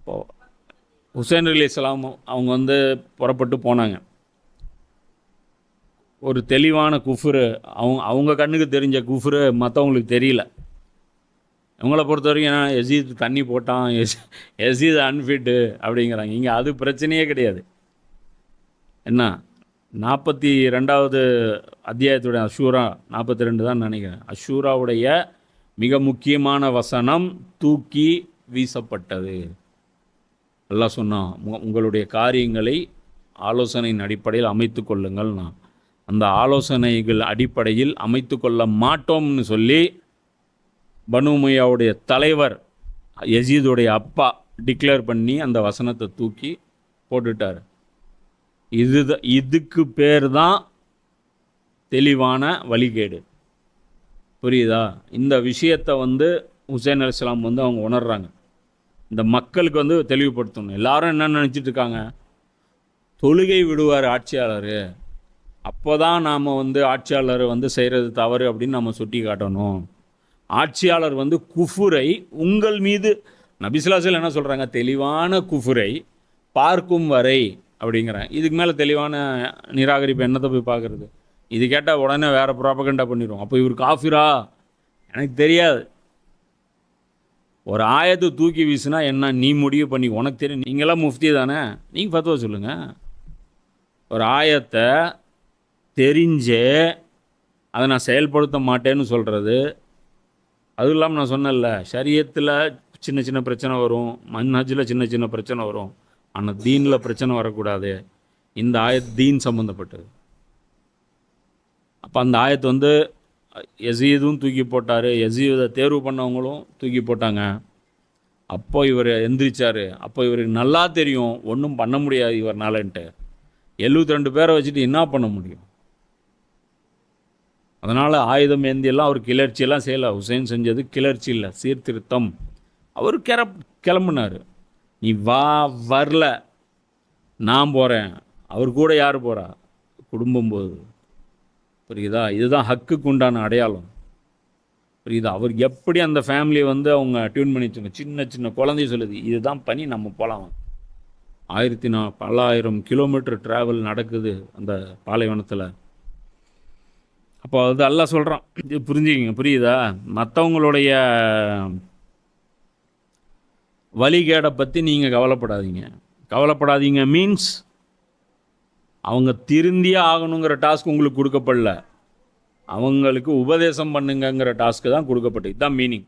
இப்போது ஹுசைன் அலைஹிஸ்ஸலாம் அவங்க வந்து புறப்பட்டு போனாங்க. ஒரு தெளிவான குஃப்ரு, அவங்க கண்ணுக்கு தெரிஞ்ச குஃப்ரு மற்றவங்களுக்கு தெரியல. இவங்கள பொறுத்த வரைக்கும் ஏன்னா யசீத் தண்ணி போட்டான், யசீத் அன்ஃபிட்டு அப்படிங்கிறாங்க. இங்கே அது பிரச்சனையே கிடையாது. என்ன 42வது அத்தியாயத்துடைய அஷூரா 42 தான் நினைக்கிறேன். அஷூராவுடைய மிக முக்கியமான வசனம் தூக்கி வீசப்பட்டது. அல்லாஹ் சொன்னான், உங்களுடைய காரியங்களை ஆலோசனையின் அடிப்படையில் அமைத்து கொள்ளுங்கள். அந்த ஆலோசனைகள் அடிப்படையில் அமைத்து கொள்ள மாட்டோம்னு சொல்லி பனு உமையாவுடைய தலைவர் யசீதுடைய அப்பா டிக்ளேர் பண்ணி அந்த வசனத்தை தூக்கி போட்டுட்டார். இதுக்கு பேர் தான் தெளிவான வழிகேடு. புரியுதா? இந்த விஷயத்தை வந்து ஹுசைன் அலைஹிஸ்ஸலாம் வந்து அவங்க உணர்றாங்க. இந்த மக்களுக்கு வந்து தெளிவுபடுத்தணும். எல்லாரும் என்ன நினச்சிட்டு இருக்காங்க, தொழுகை விடுவார் ஆட்சியாளர், அப்போ தான் நாம் வந்து ஆட்சியாளர் வந்து செய்கிறது தவறு அப்படின்னு நம்ம சுட்டி காட்டணும். ஆட்சியாளர் வந்து குஃபுரை உங்கள் மீது நபி ஸல்லல்லாஹு அலைஹி வஸல்லம் என்ன சொல்கிறாங்க, தெளிவான குஃபுரை பார்க்கும் வரை அப்படிங்கிறாங்க. இதுக்கு மேலே தெளிவான நிராகரிப்பு என்னத்தை போய் பார்க்குறது? இது கேட்டால் உடனே வேறு ப்ராபகண்டா பண்ணிடுவோம். அப்போ இவர் காஃபிரா? எனக்கு தெரியாது. ஒரு ஆயத்தை தூக்கி வீசுனா என்ன நீ முடிவு பண்ணி, உனக்கு தெரியும். நீங்களாம் முஃப்தி தானே, நீங்கள் ஃபத்வா சொல்லுங்கள். ஒரு ஆயத்தை தெரிஞ்சே அதை நான் செயல்படுத்த மாட்டேன்னு சொல்கிறது, அதுவும் இல்லாமல் நான் சொன்னேன்ல, ஷரியத்தில் சின்ன சின்ன பிரச்சனை வரும், மன்ஹஜில் சின்ன சின்ன பிரச்சனை வரும், ஆனால் தீனில் பிரச்சனை வரக்கூடாது. இந்த ஆயத் தீன் சம்மந்தப்பட்டது. அப்போ அந்த ஆயத்து வந்து யசீதும் தூக்கி போட்டார், யசீதை தேர்வு பண்ணவங்களும் தூக்கி போட்டாங்க. அப்போ இவர் எந்திரிச்சார். அப்போ இவருக்கு நல்லா தெரியும் ஒன்றும் பண்ண முடியாது இவர்னாலன்ட்டு. 72 பேரை வச்சுட்டு என்ன பண்ண முடியும்? அதனால் ஆயுதம் ஏந்தியெல்லாம் அவர் கிளர்ச்சியெல்லாம் செய்யலை. ஹுசைன் செஞ்சது கிளர்ச்சி இல்லை, சீர்திருத்தம். அவர் கிளம்புனார். நீ வரல, நான் போகிறேன். அவர் கூட யார் போகிறா? குடும்பம் போகுது. புரியுதா? இதுதான் ஹக்குக்கு உண்டான அடையாளம். புரியுதா? அவர் எப்படி அந்த ஃபேமிலியை வந்து அவங்க டியூன் பண்ணி வச்சுங்க. சின்ன சின்ன குழந்தைய சொல்லுது, இதுதான் பண்ணி நம்ம போகலாம். 1000 கிலோமீட்டர் ட்ராவல் நடக்குது அந்த பாலைவனத்தில். அப்போ அது அல்லாஹ் சொல்கிறான், இது புரிஞ்சுக்கிங்க. புரியுதா? மற்றவங்களுடைய வழிகேடை பற்றி நீங்கள் கவலைப்படாதீங்க மீன்ஸ் அவங்க திருந்தியே ஆகணுங்கிற டாஸ்க் உங்களுக்கு கொடுக்கப்படல, அவங்களுக்கு உபதேசம் பண்ணுங்கிற டாஸ்க்கு தான் கொடுக்கப்பட்டு. இதுதான் மீனிங்.